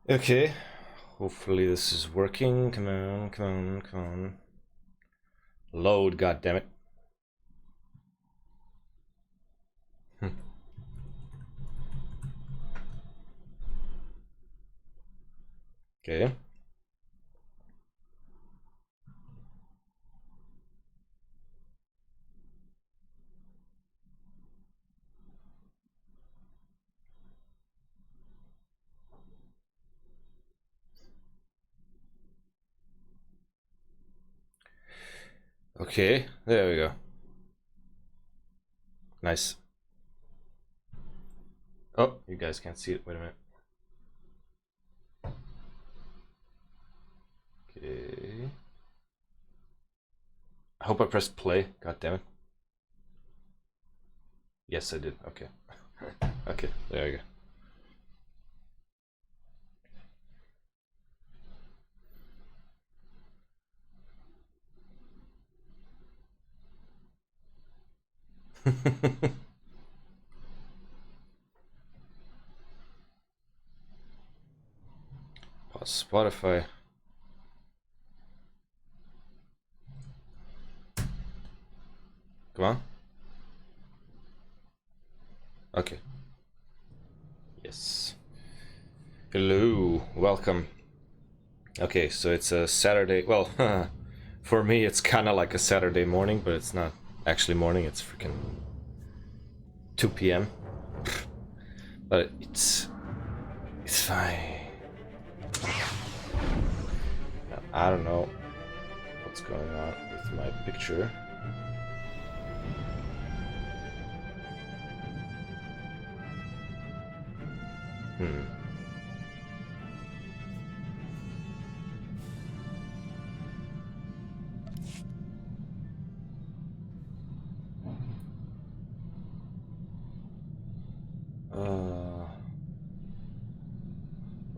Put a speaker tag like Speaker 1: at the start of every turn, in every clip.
Speaker 1: Okay, hopefully this is working. Come on, come on, come on. Load, goddammit. Okay. Okay, there we go. Nice. Oh, you guys can't see it. Wait a minute. Okay. I hope I pressed play. God damn it. Yes, I did. Okay. Okay, there we go. Pause Spotify. Come on. Okay. Yes. Hello. Welcome. Okay, so it's a Saturday. Well, for me, it's kind of like a Saturday morning, but it's not actually morning. It's freaking 2 p.m. But it's fine. I don't know what's going on with my picture. Hmm.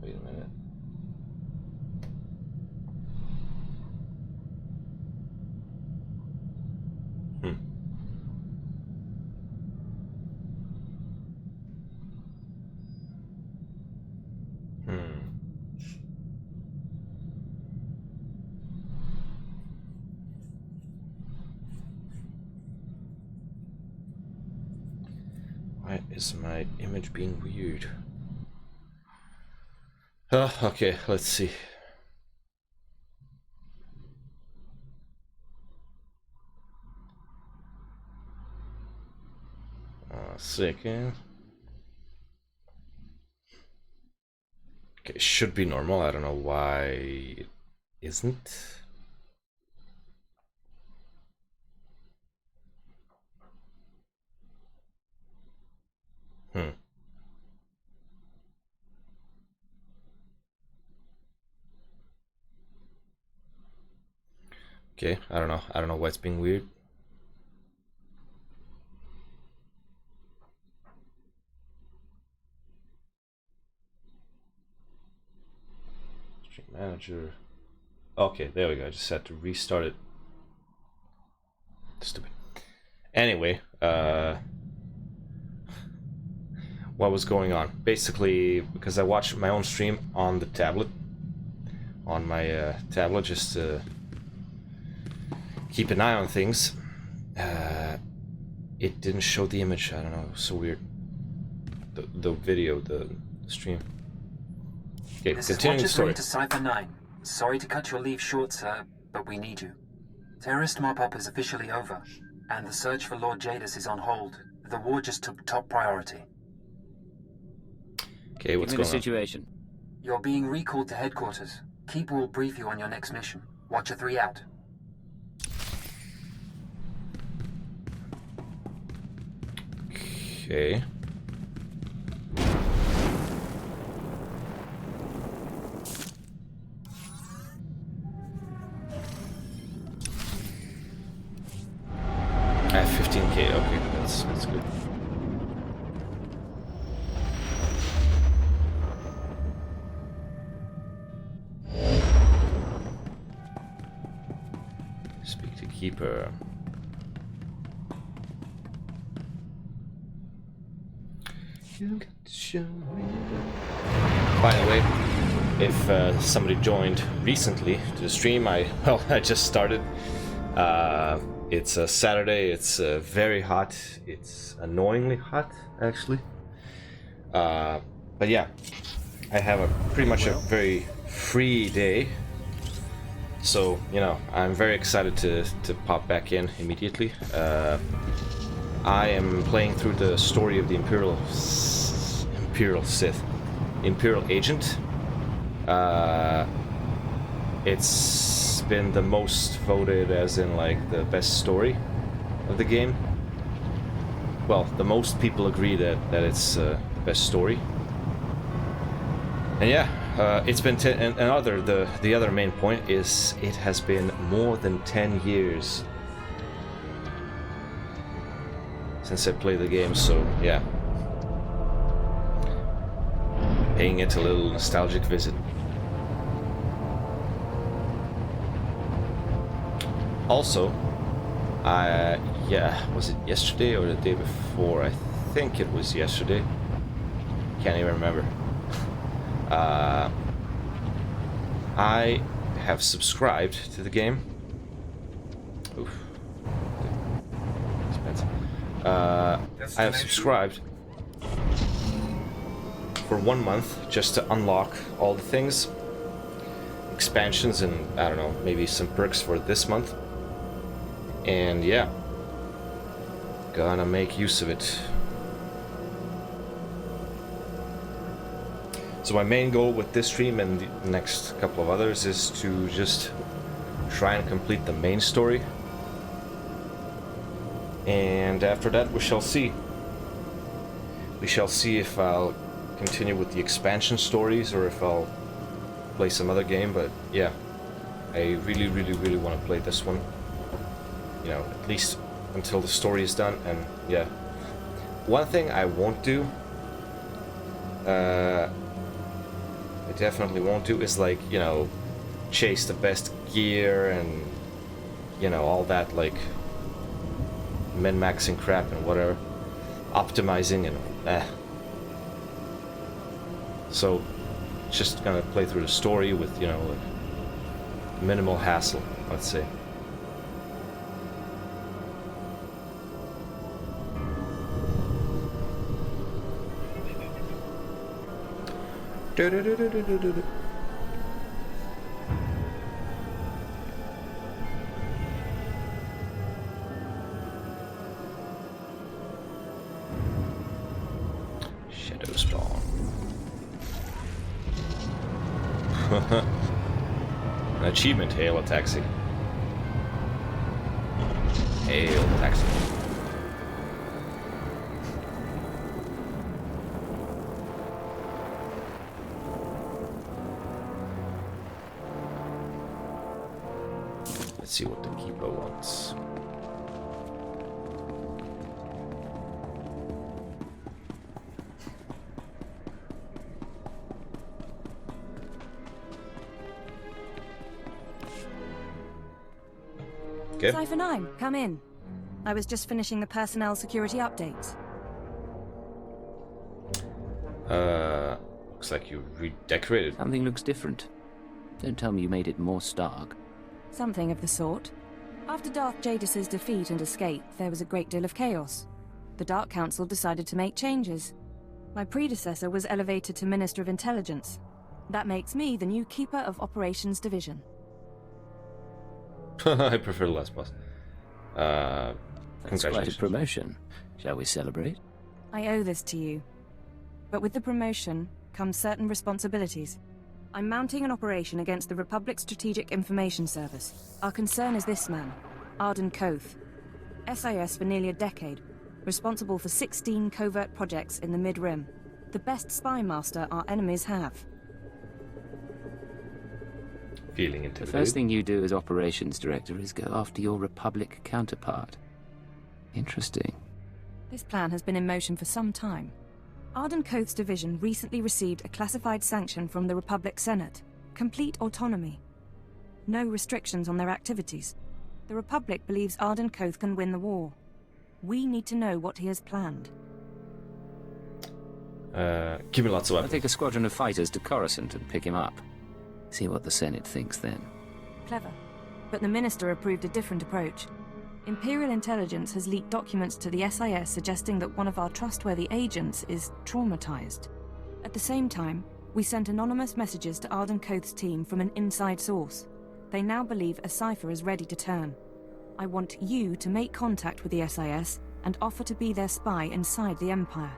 Speaker 1: Wait a minute. Hmm. Hmm. Why is my image being weird? Oh, okay, let's see. Second. Okay, it should be normal. I don't know why it isn't. Hmm. Okay, I don't know. I don't know why it's being weird. Stream manager. Okay, there we go. I just had to restart it. Stupid. Anyway, what was going on? Basically, because I watched my own stream on the tablet, on my tablet, just to keep an eye on things. It didn't show the image. I don't know. It was so weird. The video, the stream. Okay,
Speaker 2: this is
Speaker 1: continuing the
Speaker 2: Watcher 3
Speaker 1: story.
Speaker 2: to Cypher 9. Sorry to cut your leave short, sir, but we need you. Terrorist mop-up is officially over, and the search for Lord Jadis is on hold. The war just took top priority.
Speaker 1: Okay, what's
Speaker 3: Give me the
Speaker 1: going on?
Speaker 3: situation.
Speaker 2: You're being recalled to headquarters. Keep will brief you on your next mission. Watcher 3 out.
Speaker 1: Okay. I have 15k. Okay, that's good. Speak to Keeper. You got to show me. By the way, if somebody joined recently to the stream, I just started. It's a Saturday. It's very hot. It's annoyingly hot, actually. But yeah, I have pretty much a very free day. So, you know, I'm very excited to pop back in immediately. I am playing through the story of the Imperial Agent. It's been the most voted as in like the best story of the game. Well, the most people agree that it's the best story. And yeah, it's been the other main point is it has been more than 10 years since I played the game, so yeah, paying it a little nostalgic visit. Also, was it yesterday or the day before? I think it was yesterday. Can't even remember. I have subscribed to the game. Oof. Expensive. I have subscribed for 1 month just to unlock all the things, expansions, and I don't know, maybe some perks for this month. And yeah, gonna make use of it. So my main goal with this stream and the next couple of others is to just try and complete the main story. And after that we shall see. We shall see if I'll continue with the expansion stories or if I'll play some other game, but yeah, I really want to play this one. You know, at least until the story is done. And yeah, one thing I won't do, I definitely won't do, is like, you know, chase the best gear and, you know, all that, like min-maxing crap and whatever, optimizing and so just gonna play through the story with, you know, like, minimal hassle, let's say. Shadow spawn. An achievement, hail a taxi. Hail a taxi. Let's see what the keeper wants. Okay.
Speaker 3: Cypher 9, come in. I was just finishing the personnel security updates.
Speaker 1: Looks like you redecorated.
Speaker 4: Something looks different. Don't tell me you made it more stark.
Speaker 3: Something of the sort. After Darth Jadis' defeat and escape, there was a great deal of chaos. The Dark Council decided to make changes. My predecessor was elevated to Minister of Intelligence. That makes me the new Keeper of Operations Division.
Speaker 1: I prefer the last boss.
Speaker 4: That's quite
Speaker 1: Congratulations.
Speaker 4: a promotion. Shall we celebrate?
Speaker 3: I owe this to you. But with the promotion comes certain responsibilities. I'm mounting an operation against the Republic Strategic Information Service. Our concern is this man, Arden Koth. SIS for nearly a decade, responsible for 16 covert projects in the Mid-Rim. The best spy master our enemies have.
Speaker 1: Feeling
Speaker 4: The
Speaker 1: intimidated.
Speaker 4: first thing you do as operations director is go after your Republic counterpart. Interesting.
Speaker 3: This plan has been in motion for some time. Arden Koth's division recently received a classified sanction from the Republic Senate. Complete autonomy. No restrictions on their activities. The Republic believes Arden Koth can win the war. We need to know what he has planned.
Speaker 1: Give me lots of
Speaker 4: I'll
Speaker 1: weapons.
Speaker 4: take a squadron of fighters to Coruscant and pick him up. See what the Senate thinks then.
Speaker 3: Clever. But the Minister approved a different approach. Imperial intelligence has leaked documents to the SIS suggesting that one of our trustworthy agents is traumatized. At the same time, we sent anonymous messages to Arden Koth's team from an inside source. They now believe a cipher is ready to turn. I want you to make contact with the SIS and offer to be their spy inside the Empire.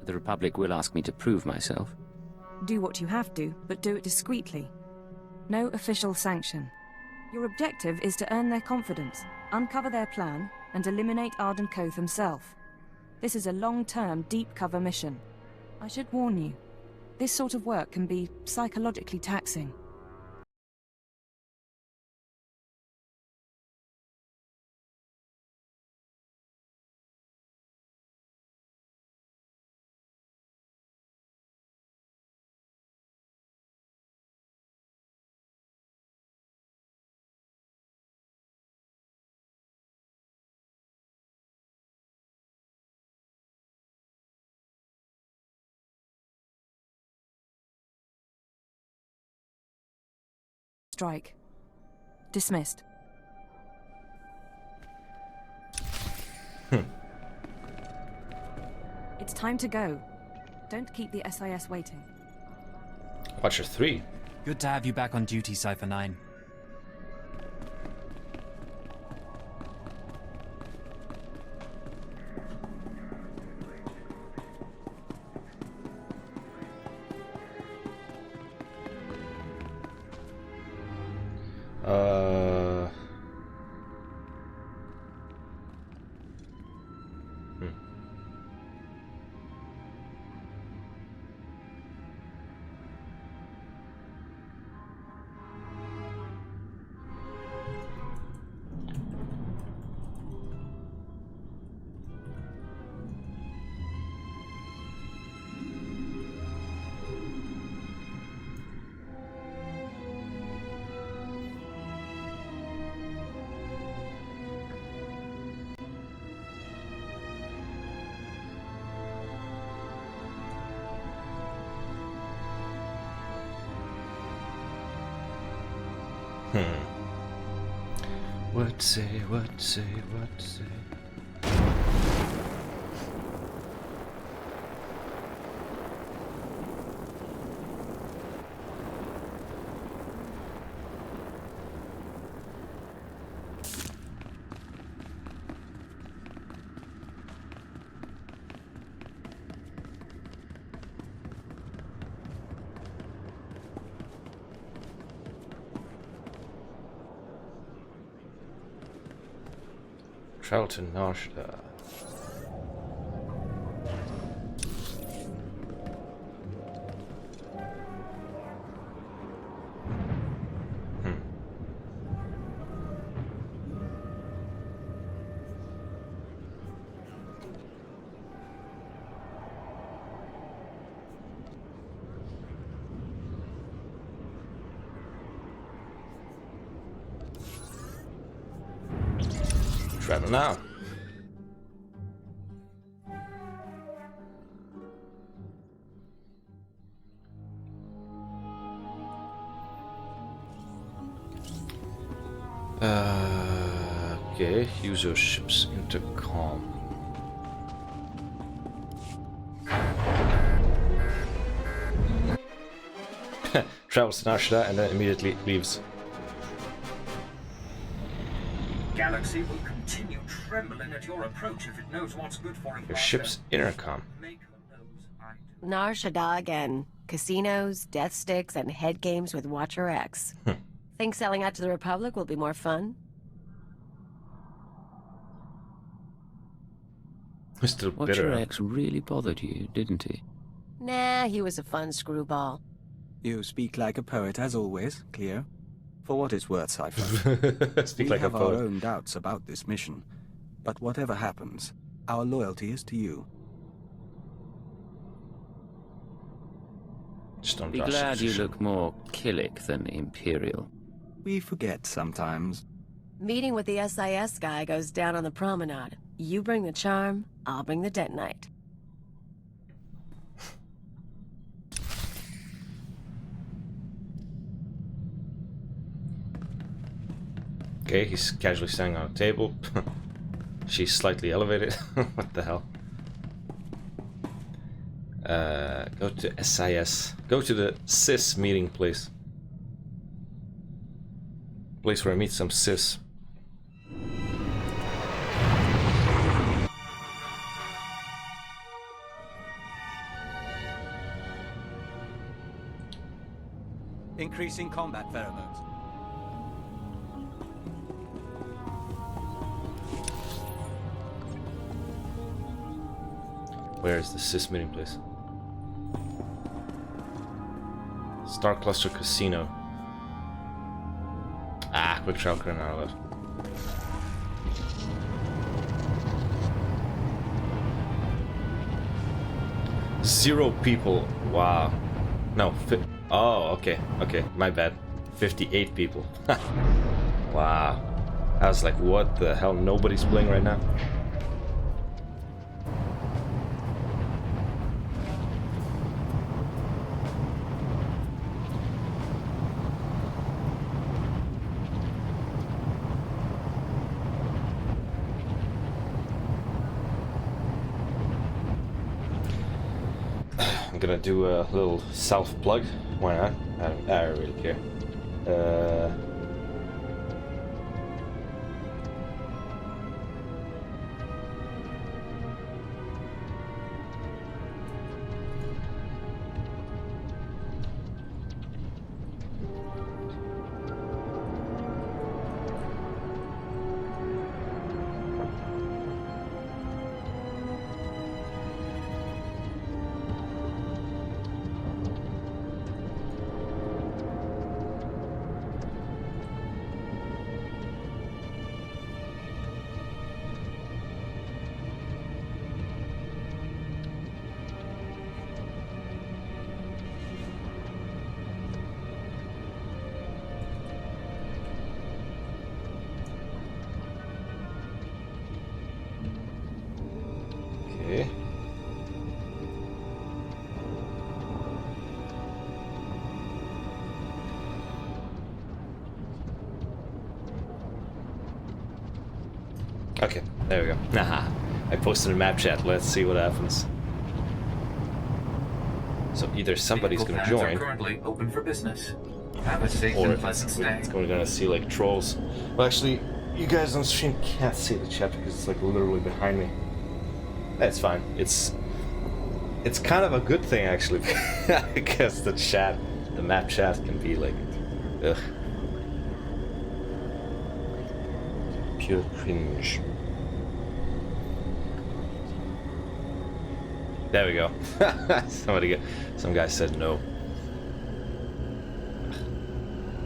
Speaker 4: The Republic will ask me to prove myself.
Speaker 3: Do what you have to, but do it discreetly. No official sanction. Your objective is to earn their confidence, uncover their plan, and eliminate Arden Koth himself. This is a long-term, deep-cover mission. I should warn you, this sort of work can be psychologically taxing. Strike. Dismissed. It's time to go. Don't keep the SIS waiting.
Speaker 1: Watcher 3.
Speaker 5: Good to have you back on duty, Cypher 9.
Speaker 1: What say? Travel to Narshada. Travel now. Okay, use your ship's intercom. Travels to Narshada and then immediately leaves.
Speaker 6: Galaxy will continue trembling at your approach if it knows what's good for it.
Speaker 1: Your ship's intercom.
Speaker 6: Make her nose right.
Speaker 7: Narshada again. Casinos, death sticks, and head games with Watcher X. Think selling out to the Republic will be more fun?
Speaker 1: Still
Speaker 4: Watcher
Speaker 1: bitter.
Speaker 4: X really bothered you, didn't he?
Speaker 7: Nah, he was a fun screwball.
Speaker 8: You speak like a poet as always, Cleo. For what it's worth, Cypher.
Speaker 1: Speak
Speaker 8: We
Speaker 1: like a
Speaker 8: have our
Speaker 1: poet.
Speaker 8: own doubts about this mission. But whatever happens, our loyalty is to you.
Speaker 1: Just don't
Speaker 4: Be
Speaker 1: rush
Speaker 4: glad you
Speaker 1: decision.
Speaker 4: look more Killick than Imperial.
Speaker 8: We forget sometimes.
Speaker 7: Meeting with the SIS guy goes down on the promenade. You bring the charm, I'll bring the detonite.
Speaker 1: Okay, he's casually standing on a table. She's slightly elevated. What the hell? Go to SIS. Go to the CIS meeting, please. Place where I meet some CIS.
Speaker 8: Increasing combat pheromones.
Speaker 1: Where is the CIS meeting place? Star Cluster Casino. Ah, quick travel current outlet. Zero people. Wow. No. Oh, okay. Okay, my bad. 58 people. Wow. I was like, what the hell? Nobody's playing right now? I'm gonna do a little self-plug. Why not? I don't really care. Okay. Okay, there we go. Haha. I posted a map chat. Let's see what happens. So either somebody's
Speaker 6: Vehicle
Speaker 1: gonna
Speaker 6: plans are
Speaker 1: join,
Speaker 6: currently open for business. Have a safe
Speaker 1: or
Speaker 6: and pleasant stay.
Speaker 1: we're gonna see like trolls. Well, actually, you guys on stream can't see the chat because it's like literally behind me. That's fine. It's kind of a good thing actually, because the chat, the map chat, can be like, ugh, pure cringe. There we go. Some guy said no.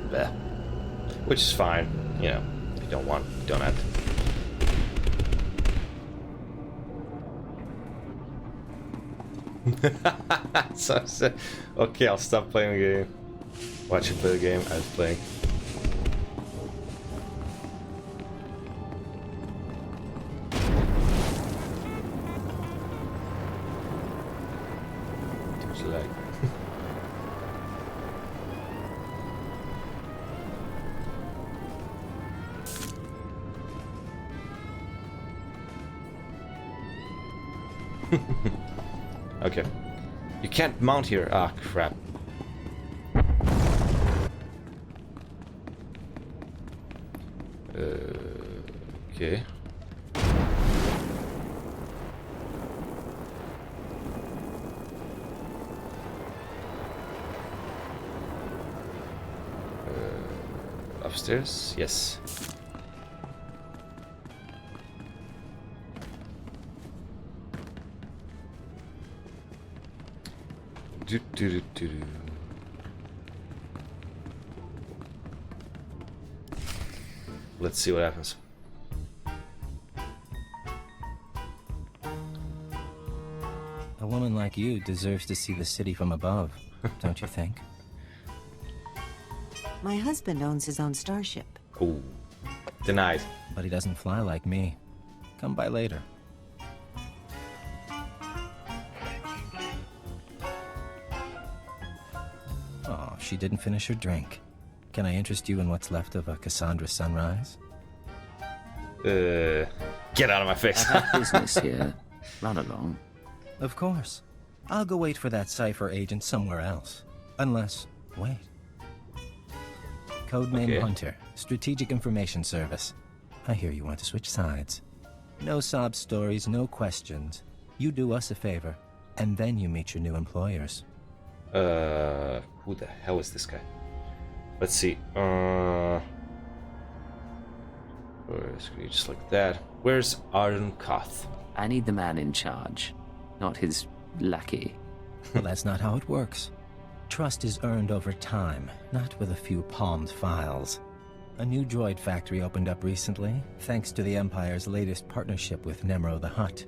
Speaker 1: Bleh. Which is fine, you know. If you don't want, you don't have to. So, okay, I'll stop playing the game. Watch you play the game. I was playing. Too much lag. Okay. You can't mount here. Ah, crap. Okay. Upstairs? Yes. Do. Let's see what happens.
Speaker 9: A woman like you deserves to see the city from above, don't you think?
Speaker 10: My husband owns his own starship.
Speaker 1: Ooh. Denied.
Speaker 9: But he doesn't fly like me. Come by later. Oh, she didn't finish her drink. Can I interest you in what's left of a Cassandra sunrise?
Speaker 1: Get out of my face.
Speaker 4: I have business here. Run along.
Speaker 9: Of course. I'll go wait for that Cypher agent somewhere else. Unless... wait. Codename
Speaker 1: Okay.
Speaker 9: Hunter, Strategic Information Service. I hear you want to switch sides. No sob stories, no questions. You do us a favor, and then you meet your new employers.
Speaker 1: Who the hell is this guy? Let's see. Just like that. Where's Arden Koth?
Speaker 4: I need the man in charge, not his lackey.
Speaker 9: Well, that's not how it works. Trust is earned over time, not with a few palmed files. A new droid factory opened up recently, thanks to the Empire's latest partnership with Nemro the Hutt.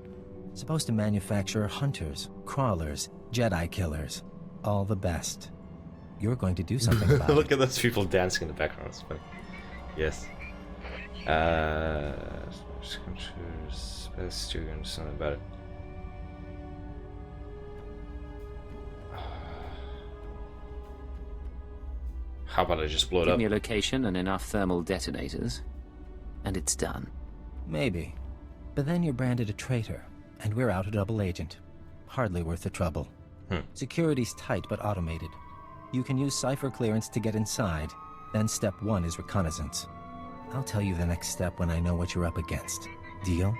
Speaker 9: Supposed to manufacture hunters, crawlers, Jedi killers. All the best. You're going to do something about
Speaker 1: Look
Speaker 9: it.
Speaker 1: at those people dancing in the background. It's funny. Yes. Best you're gonna do something about it. How about I just blow it
Speaker 4: Give
Speaker 1: up?
Speaker 4: me a location and enough thermal detonators, and it's done.
Speaker 9: Maybe. But then you're branded a traitor, and we're out a double agent. Hardly worth the trouble. Security's tight but automated. You can use Cypher clearance to get inside, then step 1 is reconnaissance. I'll tell you the next step when I know what you're up against. Deal?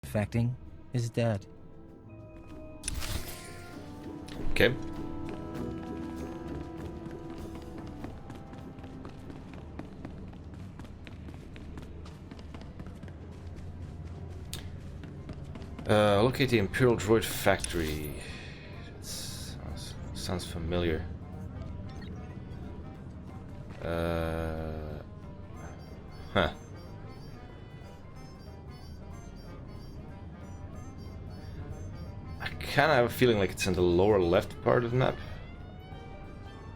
Speaker 9: Affecting is dead.
Speaker 1: Okay. Locate the Imperial Droid Factory. Sounds familiar. Huh. I kind of have a feeling like it's in the lower left part of the map.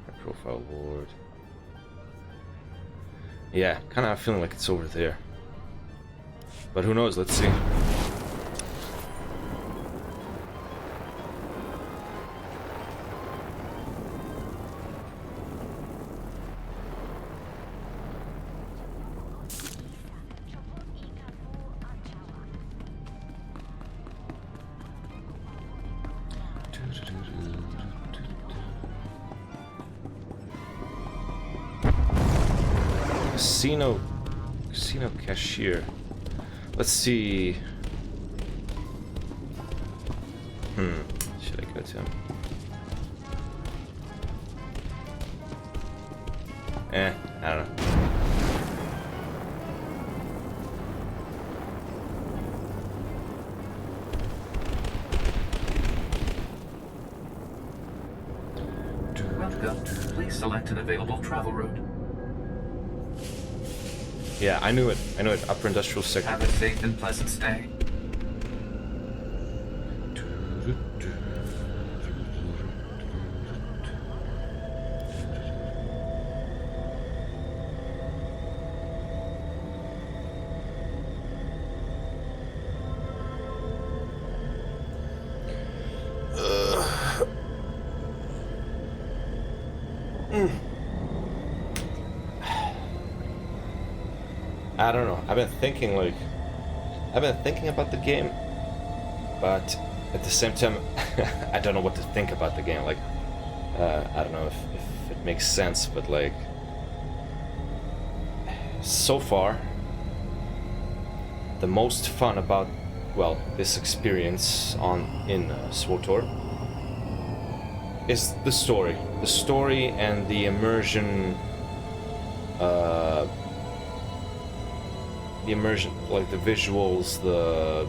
Speaker 1: High profile ward. Yeah, kind of have a feeling like it's over there. But who knows? Let's see. Casino cashier. Let's see. Should I go to him? I don't know.
Speaker 6: Welcome. Please select an available travel route.
Speaker 1: Yeah, I knew it. Upper industrial sector.
Speaker 6: Have a safe and pleasant stay.
Speaker 1: I don't know. I've been thinking about the game, but at the same time, I don't know what to think about the game. Like, I don't know if it makes sense, but like, so far, the most fun about, well, this experience in SWTOR is the story and the immersion. Like the visuals, the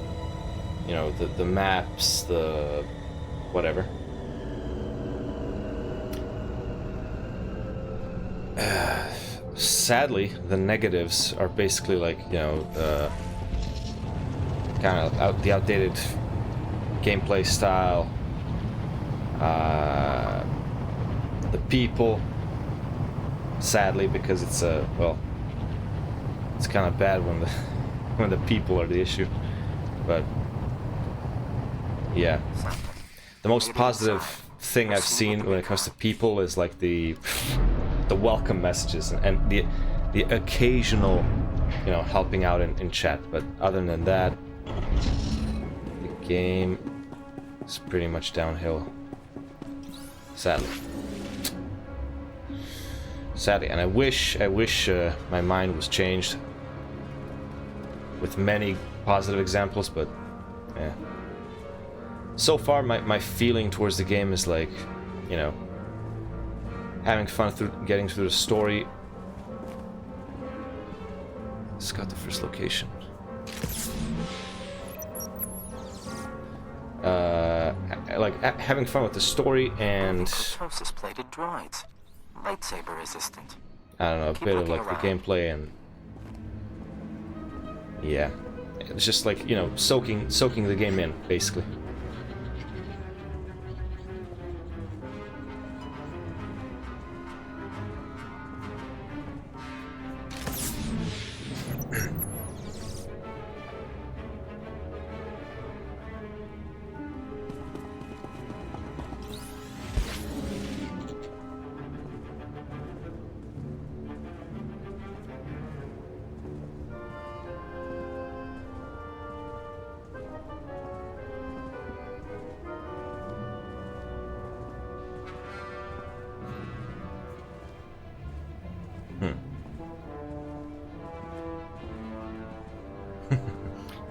Speaker 1: maps, the whatever. sadly, the negatives are basically like, you know, kind of the outdated gameplay style, the people, sadly, because it's well, it's kind of bad when the when the people are the issue, but yeah, the most positive thing I've seen when it comes to people is like the welcome messages and the occasional, you know, helping out in chat, but other than that, the game is pretty much downhill, sadly. And I wish my mind was changed with many positive examples, but yeah. So far, my feeling towards the game is like, you know, having fun through getting through the story. It's got the first location. Like having fun with the story and
Speaker 10: plated droids, lightsaber resistant.
Speaker 1: I don't know, a bit of like the gameplay and yeah, it's just like, you know, soaking the game in basically.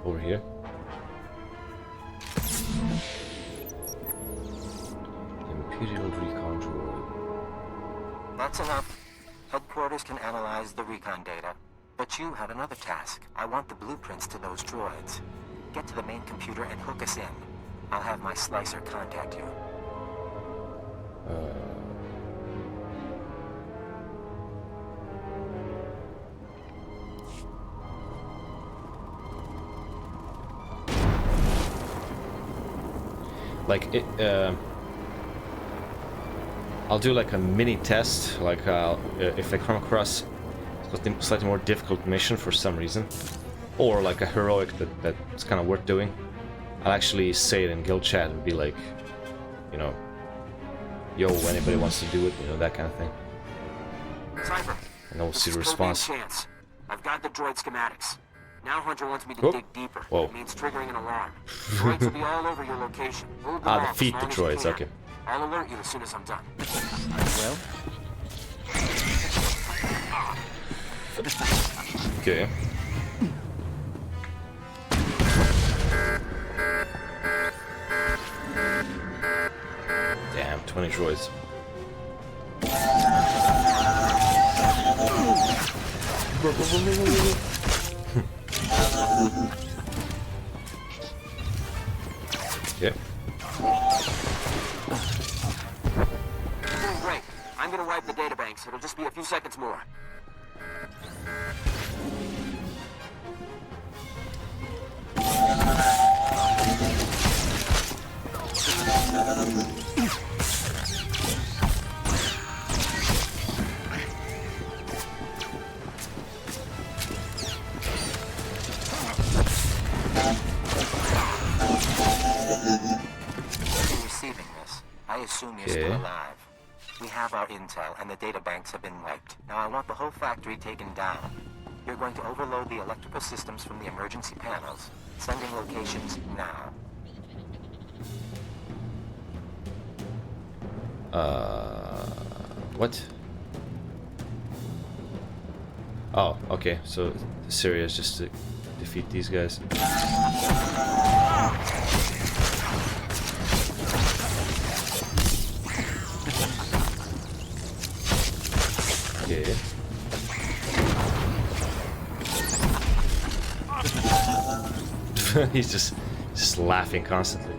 Speaker 1: Over here. Imperial recon droid.
Speaker 10: That's enough. Headquarters can analyze the recon data. But you have another task. I want the blueprints to those droids. Get to the main computer and hook us in. I'll have my slicer contact you.
Speaker 1: Like it, I'll do like a mini test, like if I come across a slightly more difficult mission for some reason, or like a heroic that's kind of worth doing, I'll actually say it in guild chat and be like, you know, yo, anybody wants to do it, you know, that kind of thing.
Speaker 6: Cypher,
Speaker 1: And we'll see the response.
Speaker 6: Chance. I've got the droid schematics. Now Hunter wants me to dig deeper.
Speaker 1: Whoa.
Speaker 6: It means triggering an alarm. Droids will be all over your location. Move them off
Speaker 1: defeat
Speaker 6: as
Speaker 1: the
Speaker 6: long as you
Speaker 1: droids,
Speaker 6: can.
Speaker 1: okay.
Speaker 6: I'll alert you as soon as I'm done.
Speaker 8: Well,
Speaker 1: Okay. Damn, 20 droids. Okay.
Speaker 6: Great. I'm gonna wipe the databanks. It'll just be a few seconds more.
Speaker 10: Receiving this. I assume you're still alive. We have our intel, and the databanks have been wiped. Now I want the whole factory taken down. You're going to overload the electrical systems from the emergency panels. Sending locations now.
Speaker 1: What? Oh, okay, so Syria is just to defeat these guys. Okay. He's just laughing constantly.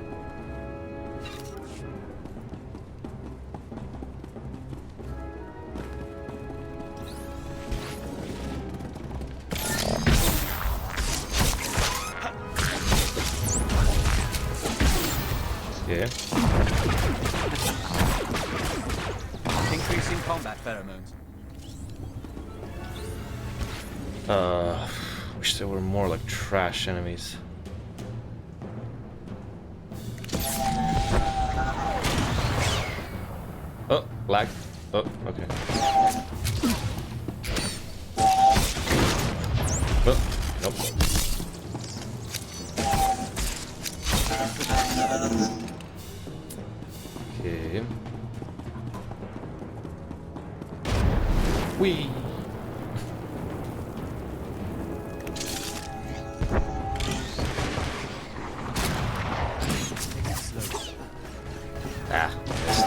Speaker 1: Okay.
Speaker 8: Increasing combat pheromones.
Speaker 1: Wish there were more like trash enemies. Oh, lag. Oh, okay. Oh, nope. Okay. Whee! Ah, missed.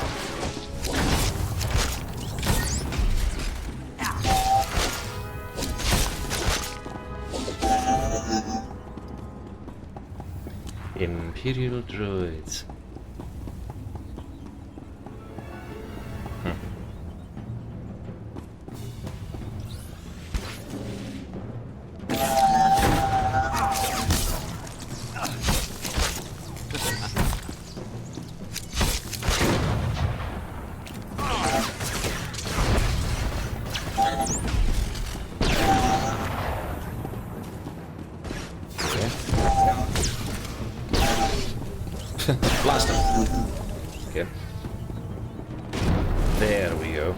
Speaker 1: Imperial droids. Blast him. Okay. There we go.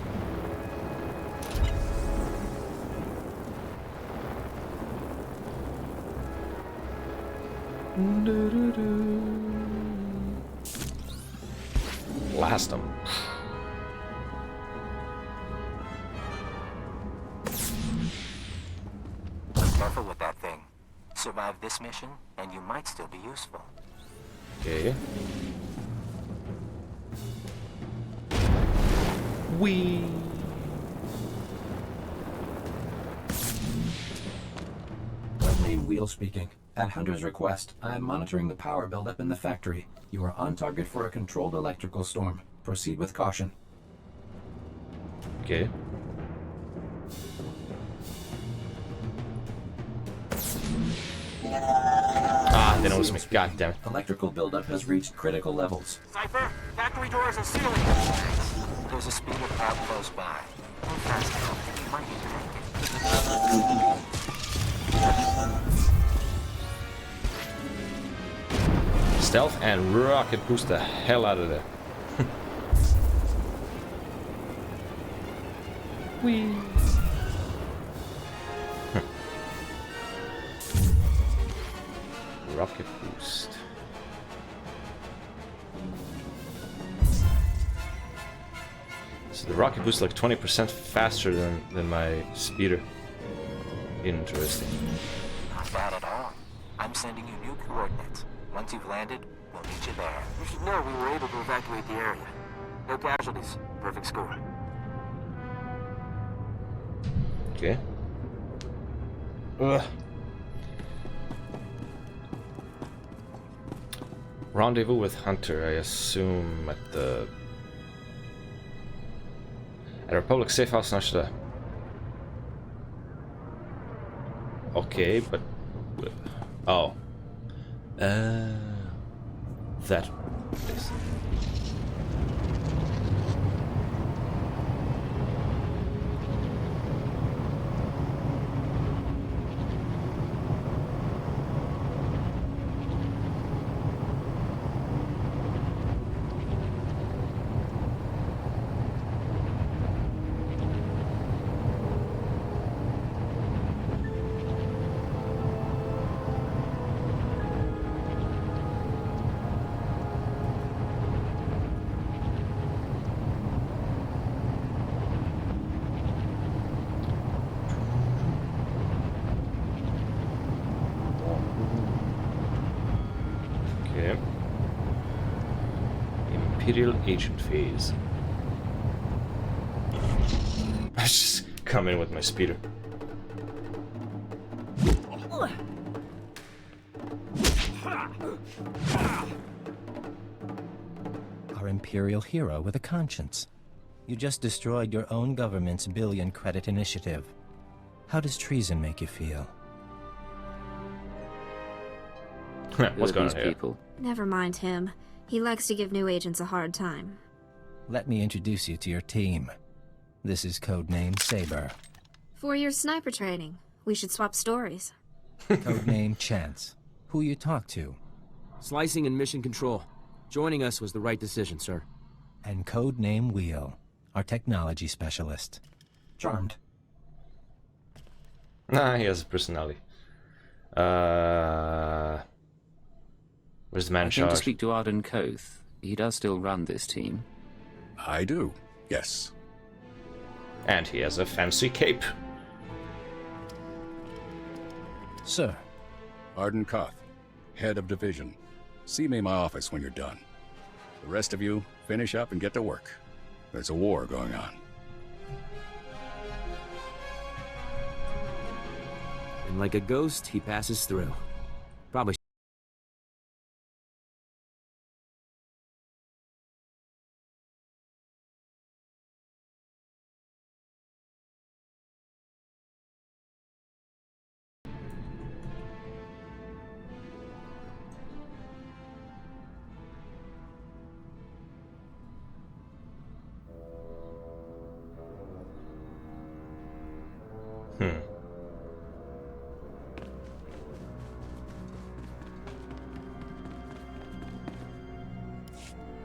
Speaker 1: Blast him.
Speaker 10: Careful with that thing. Survive this mission, and you might still be useful.
Speaker 1: Okay. Whee!
Speaker 11: Main Wheel speaking. At Hunter's request, I am monitoring the power buildup in the factory. You are on target for a controlled electrical storm. Proceed with caution.
Speaker 1: Okay. Ah, they noticed me. God damn it.
Speaker 11: Electrical buildup has reached critical levels.
Speaker 10: Cypher, factory doors are sealing. There's a speeder pod close by. Move fast enough. You might need to make it.
Speaker 1: Stealth and rocket boost the hell out of there. Whee! Rocket boost. So the rocket boost like 20% faster than my speeder. Interesting.
Speaker 10: Not bad at all. I'm sending you new coordinates. Once you've landed, we'll meet you there.
Speaker 12: You should know we were able to evacuate the area. No casualties. Perfect score.
Speaker 1: Okay. Ugh. Rendezvous with Hunter, I assume at Republic Safe House Nashda. Okay, but oh, that place. Imperial agent phase. I just come in with my speeder.
Speaker 9: Our Imperial hero with a conscience. You just destroyed your own government's billion credit initiative. How does treason make you feel?
Speaker 1: What's going on here?
Speaker 13: Never mind him. He likes to give new agents a hard time.
Speaker 9: Let me introduce you to your team. This is codename Saber.
Speaker 13: 4 years sniper training. We should swap stories.
Speaker 9: Codename Chance. Who you talk to?
Speaker 12: Slicing and mission control. Joining us was the right decision, sir.
Speaker 9: And codename Wheel, our technology specialist.
Speaker 11: Charmed.
Speaker 1: Nah, he has a personality. Where's the man in
Speaker 4: I came to
Speaker 1: charge?
Speaker 4: speak to Arden Koth. He does still run this team.
Speaker 14: I do, yes.
Speaker 1: And he has a fancy cape.
Speaker 9: Sir.
Speaker 14: Arden Koth, head of division. See me in my office when you're done. The rest of you, finish up and get to work. There's a war going on.
Speaker 12: And like a ghost, he passes through. Probably.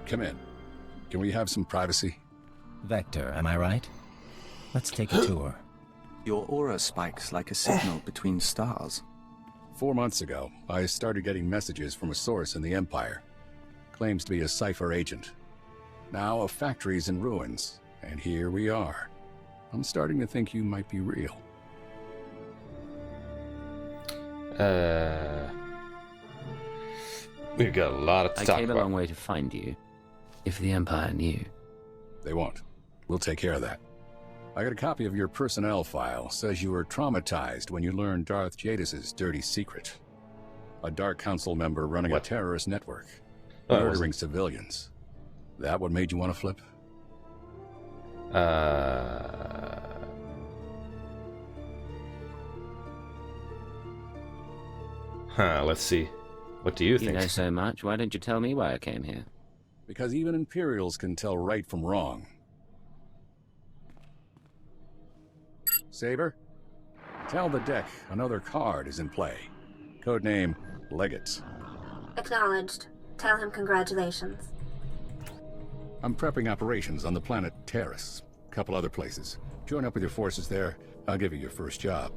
Speaker 14: Come in. Can we have some privacy?
Speaker 9: Vector, am I right? Let's take a tour.
Speaker 8: Your aura spikes like a signal between stars.
Speaker 14: 4 months ago, I started getting messages from a source in the Empire. Claims to be a Cypher agent. Now a factory's in ruins, and here we are. I'm starting to think you might be real.
Speaker 1: We've got a lot to talk about.
Speaker 4: I came a long way to find you. If the Empire knew.
Speaker 14: They won't. We'll take care of that. I got a copy of your personnel file. Says you were traumatized when you learned Darth Jadis' dirty secret. A Dark Council member running a terrorist network. Murdering civilians. That what made you want to flip?
Speaker 1: Let's see. What do you think?
Speaker 4: You know so much, why don't you tell me why I came here?
Speaker 14: Because even Imperials can tell right from wrong. Saber? Tell the deck another card is in play. Codename Legate.
Speaker 13: Acknowledged. Tell him congratulations.
Speaker 14: I'm prepping operations on the planet Terrace. A couple other places. Join up with your forces there. I'll give you your first job.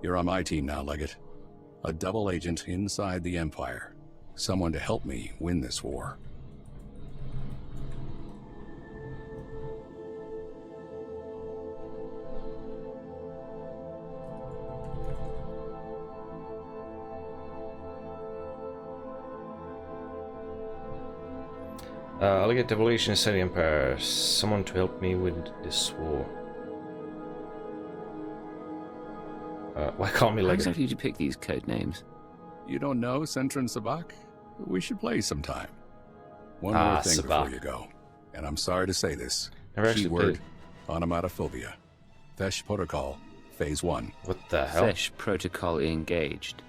Speaker 14: You're on my team now, Legate. A double agent inside the Empire. Someone to help me win this war.
Speaker 1: I'll get devolution inside the Empire. Someone to help me with this war. Why call me
Speaker 4: How
Speaker 1: Legate?
Speaker 4: exactly did you pick these code names?
Speaker 14: You don't know Centron Sabak? We should play sometime. One more thing before you go. And I'm sorry to say this. Keyword, onomatophobia. Fesh Protocol, Phase 1.
Speaker 1: What the hell?
Speaker 4: Fesh Protocol engaged.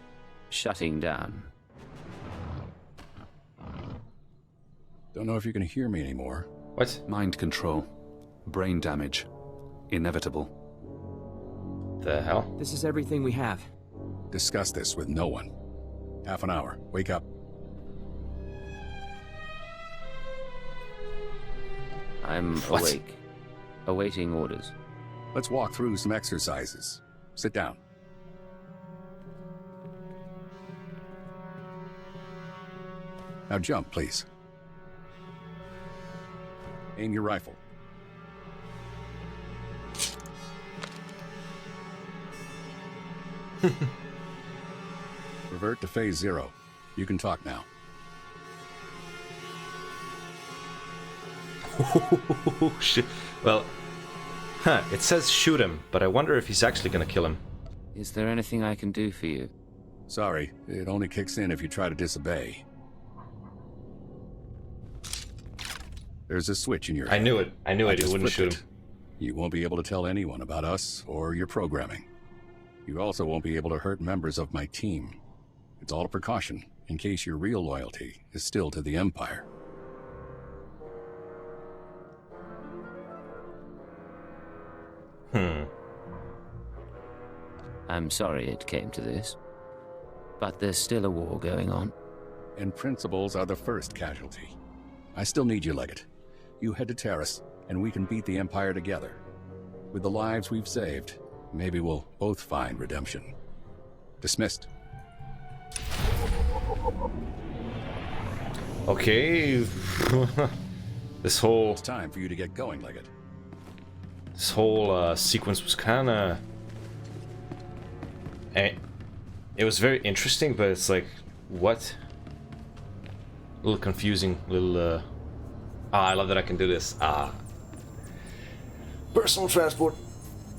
Speaker 4: Shutting down.
Speaker 14: Don't know if you can hear me anymore.
Speaker 1: What?
Speaker 15: Mind control. Brain damage. Inevitable.
Speaker 1: The hell?
Speaker 12: This is everything we have.
Speaker 14: Discuss this with no one. Half an hour. Wake up.
Speaker 4: I'm awake. Awaiting orders.
Speaker 14: Let's walk through some exercises. Sit down. Now jump, please. Aim your rifle. Revert to Phase 0. You can talk now.
Speaker 1: Shit. Well, it says shoot him, but I wonder if he's actually gonna kill him.
Speaker 4: Is there anything I can do for you?
Speaker 14: Sorry, it only kicks in if you try to disobey. There's a switch in your head.
Speaker 1: I knew it. I knew it. It
Speaker 14: just
Speaker 1: wouldn't
Speaker 14: flipped
Speaker 1: shoot him.
Speaker 14: You won't be able to tell anyone about us or your programming. You also won't be able to hurt members of my team. It's all a precaution. in case your real loyalty is still to the Empire.
Speaker 4: I'm sorry it came to this, but there's still a war going on.
Speaker 14: And principles are the first casualty. I still need you, Legate. You head to Taris, and we can beat the Empire together. With the lives we've saved, maybe we'll both find redemption. Dismissed.
Speaker 1: Okay. This whole...
Speaker 14: It's time for you to get going, Legate.
Speaker 1: This whole sequence was kind of... It was very interesting, but it's like, what? A little confusing, little... I love that I can do this. Personal transport.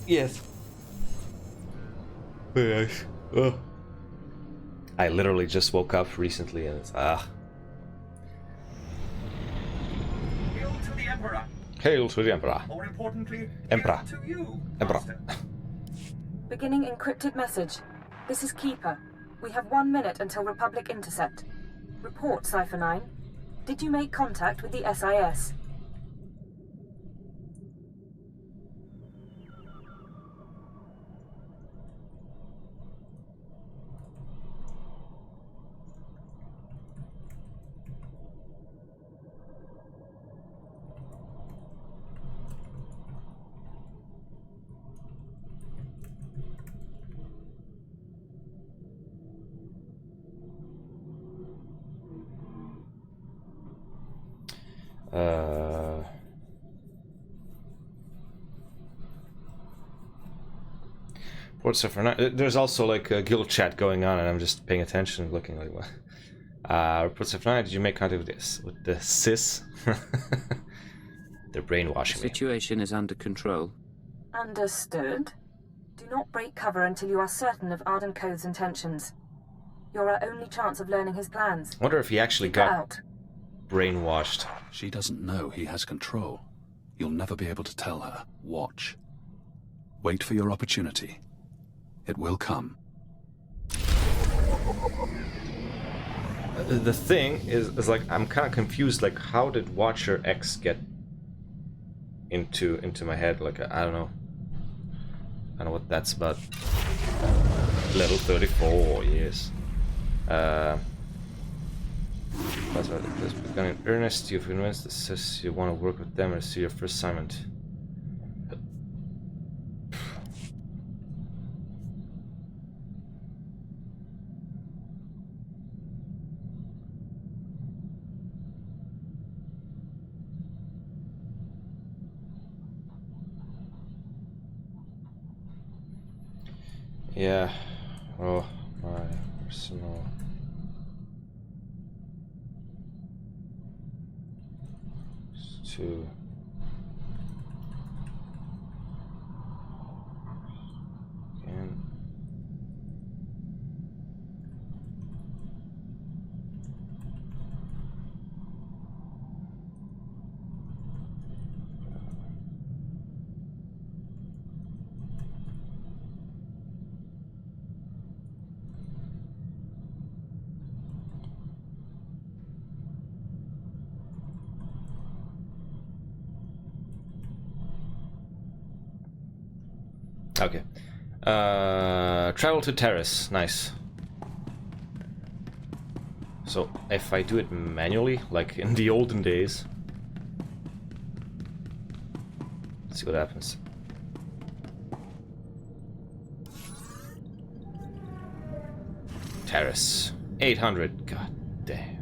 Speaker 1: Yes. Very nice. I literally just woke up recently and it's...
Speaker 6: Hail to the Emperor!
Speaker 1: Hail to the Emperor.
Speaker 6: More importantly,
Speaker 1: Emperor.
Speaker 6: hail to you,
Speaker 1: Emperor.
Speaker 6: Master.
Speaker 3: Beginning encrypted message. This is Keeper. We have 1 minute until Republic intercept. Report, Cypher 9. Did you make contact with the SIS?
Speaker 1: What's up for now? There's also like a guild chat going on, and I'm just paying attention, looking like what. Reports of night. Did you make contact with the SIS? They're brainwashing me.
Speaker 4: The situation is under control.
Speaker 3: Understood. Do not break cover until you are certain of Arden Code's intentions. You're our only chance of learning his plans.
Speaker 1: I wonder if he actually
Speaker 3: Keep
Speaker 1: got
Speaker 3: out.
Speaker 1: brainwashed.
Speaker 15: She doesn't know he has control. You'll never be able to tell her. Watch. Wait for your opportunity. It will come.
Speaker 1: The thing is like, I'm kind of confused. Like, how did Watcher X get into my head? Like, I don't know. I don't know what that's about. Level 34, yes. That's right. This begun in earnest. You've convinced the SIS you want to work with them and see your first assignment. Yeah. Oh, my personal. To again. Okay. Travel to Taris. Nice. So, if I do it manually, like in the olden days... Let's see what happens. Taris. 800. God damn.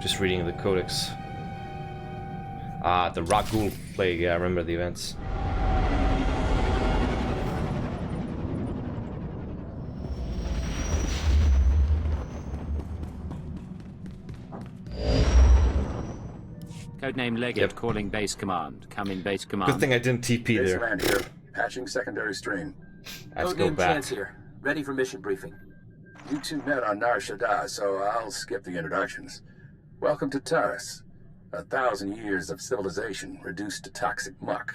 Speaker 1: Just reading the codex. Ah, the Rakghoul Plague. Yeah, I remember the events.
Speaker 4: Codename Legate calling base command. Come in base command.
Speaker 1: Good thing I didn't TP
Speaker 16: Base
Speaker 1: there.
Speaker 16: command here. Patching secondary stream.
Speaker 1: I have to go
Speaker 12: Codename
Speaker 1: back.
Speaker 12: Chance here. Ready for mission briefing.
Speaker 16: You two met on Nar Shaddaa, so I'll skip the introductions. Welcome to Taris. 1,000 years of civilization reduced to toxic muck.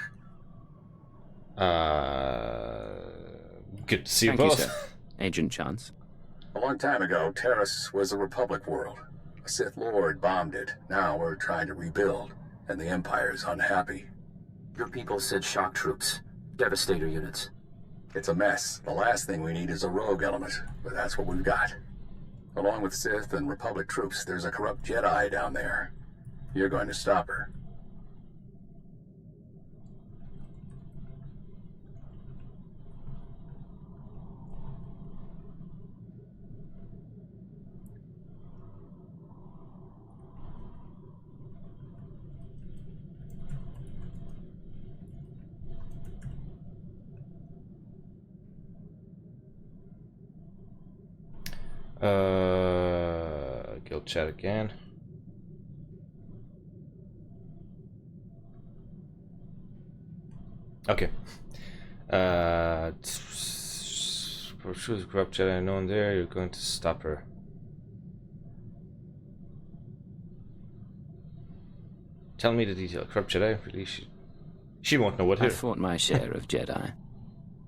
Speaker 1: Good to see you
Speaker 4: Thank
Speaker 1: both.
Speaker 4: you, sir. Agent Chance.
Speaker 16: A long time ago, Terrace was a Republic world. A Sith Lord bombed it. Now we're trying to rebuild, and the Empire's unhappy.
Speaker 12: Your people said shock troops. Devastator units.
Speaker 16: It's a mess. The last thing we need is a rogue element, but that's what we've got. Along with Sith and Republic troops, there's a corrupt Jedi down there. You're going to stop her.
Speaker 1: Guild chat again. Okay. For sure, the corrupt Jedi known there. You're going to stop her. Tell me the detail. Corrupt Jedi, really? She won't know what hit
Speaker 4: I've
Speaker 1: her.
Speaker 4: fought my share of Jedi.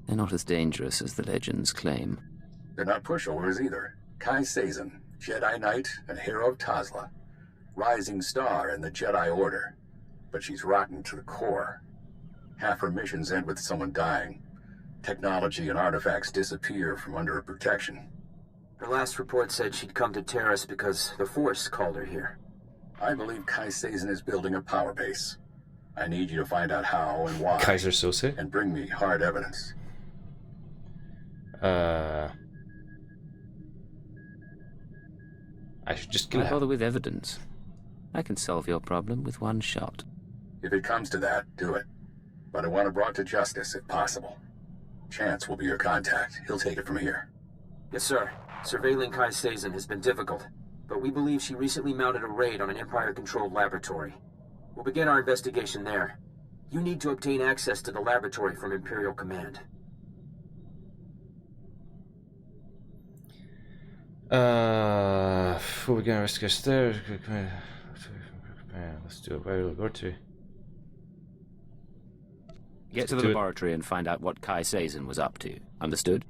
Speaker 4: They're not as dangerous as the legends claim.
Speaker 16: They're not pushovers either. Kai Sazin, Jedi Knight and hero of Tazla. Rising star in the Jedi Order. But she's rotten to the core. Half her missions end with someone dying. Technology and artifacts disappear from under her protection.
Speaker 12: Her last report said she'd come to Terrace because the Force called her here.
Speaker 16: I believe Kai Sazin is building a power base. I need you to find out how and why.
Speaker 1: Kaiser Sose?
Speaker 16: And bring me hard evidence.
Speaker 1: I should just kill
Speaker 4: Why
Speaker 1: her.
Speaker 4: bother with evidence? I can solve your problem with one shot.
Speaker 16: If it comes to that, do it. But I want it brought to justice if possible. Chance will be your contact. He'll take it from here.
Speaker 12: Yes, sir. Surveilling Kai Sazin has been difficult, but we believe she recently mounted a raid on an Empire-controlled laboratory. We'll begin our investigation there. You need to obtain access to the laboratory from Imperial Command.
Speaker 1: Before we can investigate there, let's do it. Where will we go to?
Speaker 4: Get to the laboratory and find out what Kai Sazin was up to. Understood?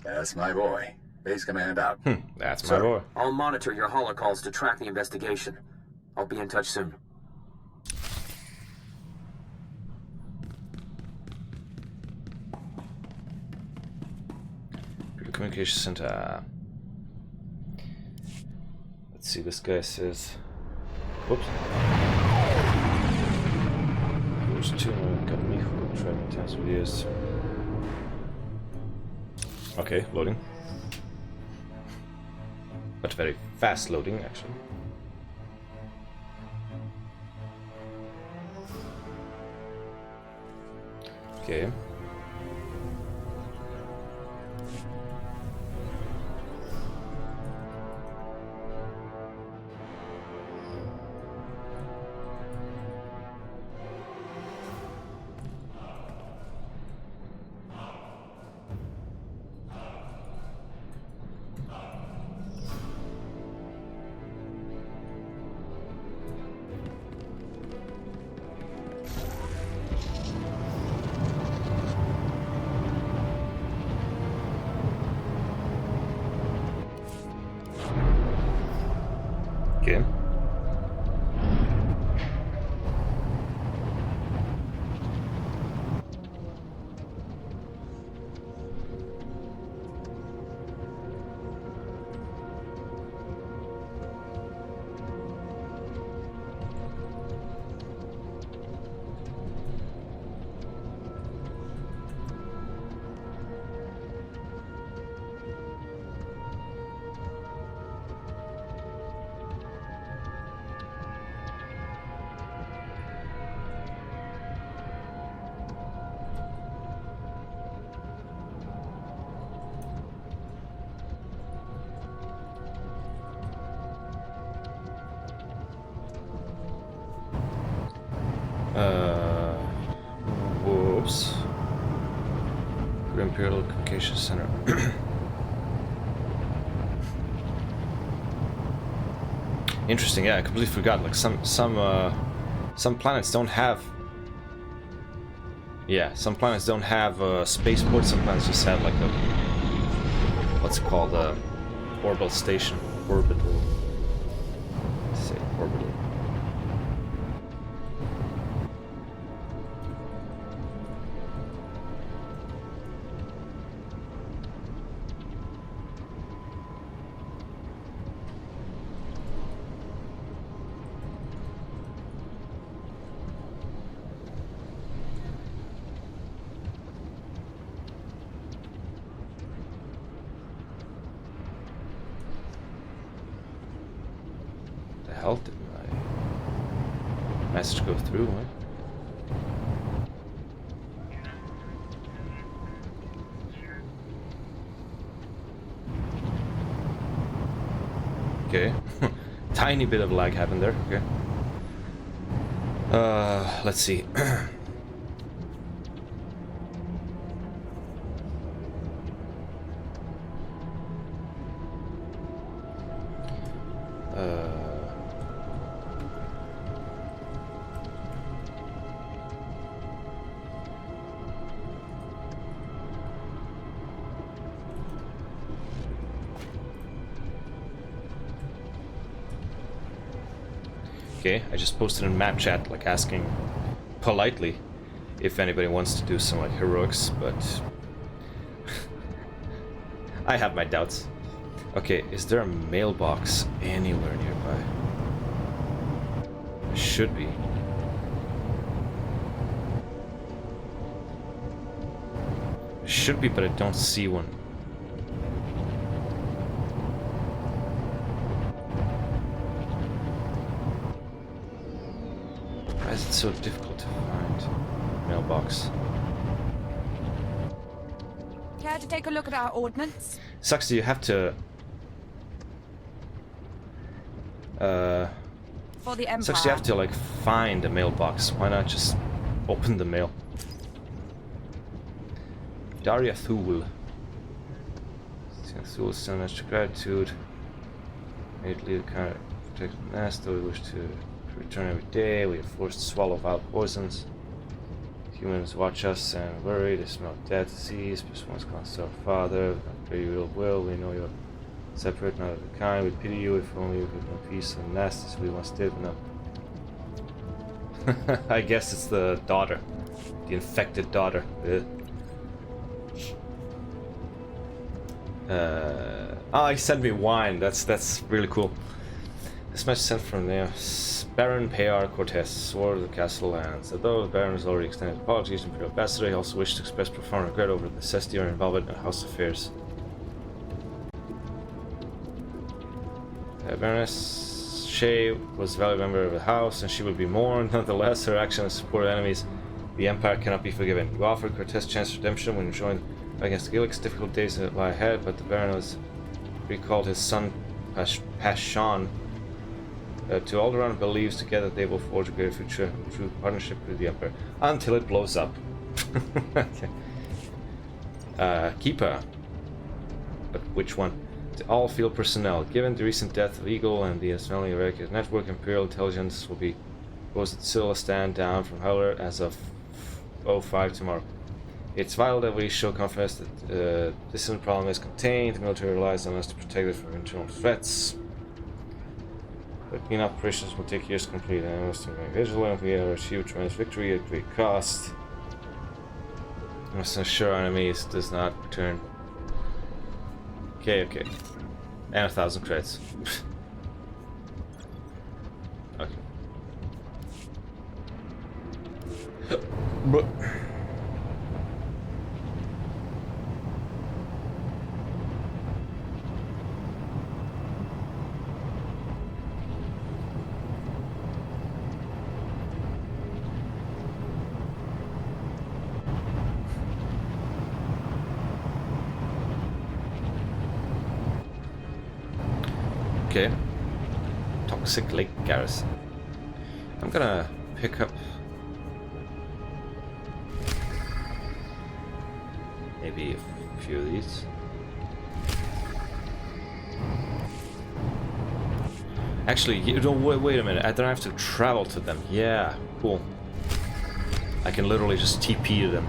Speaker 16: That's my boy. Base command out.
Speaker 1: That's my boy.
Speaker 12: I'll monitor your holocalls to track the investigation. I'll be in touch soon.
Speaker 1: Communication center. Let's see, this guy says. Whoops. There's two got me who driving task videos. Okay, loading. But very fast loading, actually. Okay. Okay. Whoops. Imperial Communications Center. Interesting. Yeah, I completely forgot. Like some planets don't have. Yeah, some planets don't have spaceports. Some planets just have like a, what's it called, orbital station, orbital. Let's say orbital. The hell did my message go through? What? Okay. Tiny bit of lag happened there. Okay. Let's see. Okay, I just posted in map chat, like asking politely if anybody wants to do some like heroics, but I have my doubts. Okay, is there a mailbox anywhere nearby? Should be. Should be, but I don't see one. Why is it so difficult to find mailbox?
Speaker 3: Care to take a look at our ordnance?
Speaker 1: Sucks that you have to
Speaker 3: For the Empire.
Speaker 1: sucks you have to like find a mailbox. Why not just open the mail? Daria Thule. Thule so much gratitude. Made lead kind of protect the nest, though we wish to return every day. We are forced to swallow wild poisons. Humans watch us and worry. They smell death, disease. But once gone to our father. Not very real will. We know you're separate, not of the kind. We pity you. If only you could know peace and nest as we once did. No. I guess it's the daughter, the infected daughter. Oh, he sent me wine. That's really cool. This message sent from there. Baron P.R. Cortez swore the castle lands. Although the Baron has already extended apologies to Imperial Ambassador, he also wished to express profound regret over the necessity or involvement in house affairs. Baroness Shay was a valued member of the house, and she would be mourned. Nonetheless, her actions support enemies. The Empire cannot be forgiven. You offered Cortez chance for redemption when you joined against Gilix. Difficult days that lie ahead, but the Baron has recalled his son Pashan to Alderaan and believes together they will forge a greater future through partnership with the Emperor until it blows up. Okay. Keeper. But which one? To all field personnel. Given the recent death of Eagle and the smelling eradicated network, Imperial intelligence will be posted still a stand down from Howler as of 05 tomorrow. It's vital that we show confidence that this problem is contained. The military relies on us to protect it from internal threats. But clean operations will take years to complete, and I must remain vigilant. We have achieved tremendous victory at great cost. We must ensure our enemies does not return. Okay. And 1,000 credits. Okay. But okay. Toxic Lake Garrison. I'm gonna pick up maybe a few of these. Actually, you don't. Wait a minute. I don't have to travel to them. Yeah, cool. I can literally just TP to them.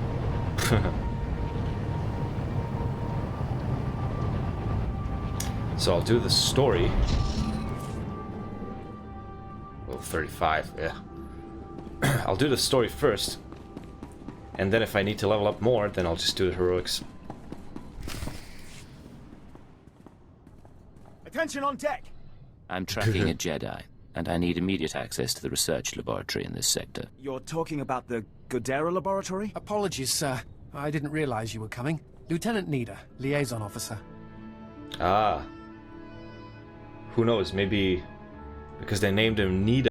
Speaker 1: So I'll do the story. Well, 35, yeah. I'll do the story first. And then if I need to level up more, then I'll just do the heroics.
Speaker 17: Attention on deck!
Speaker 4: I'm tracking a Jedi, and I need immediate access to the research laboratory in this sector.
Speaker 17: You're talking about the Godera laboratory?
Speaker 18: Apologies, sir. I didn't realize you were coming. Lieutenant Nida, liaison officer.
Speaker 1: Ah. Who knows, maybe because they named him Nida.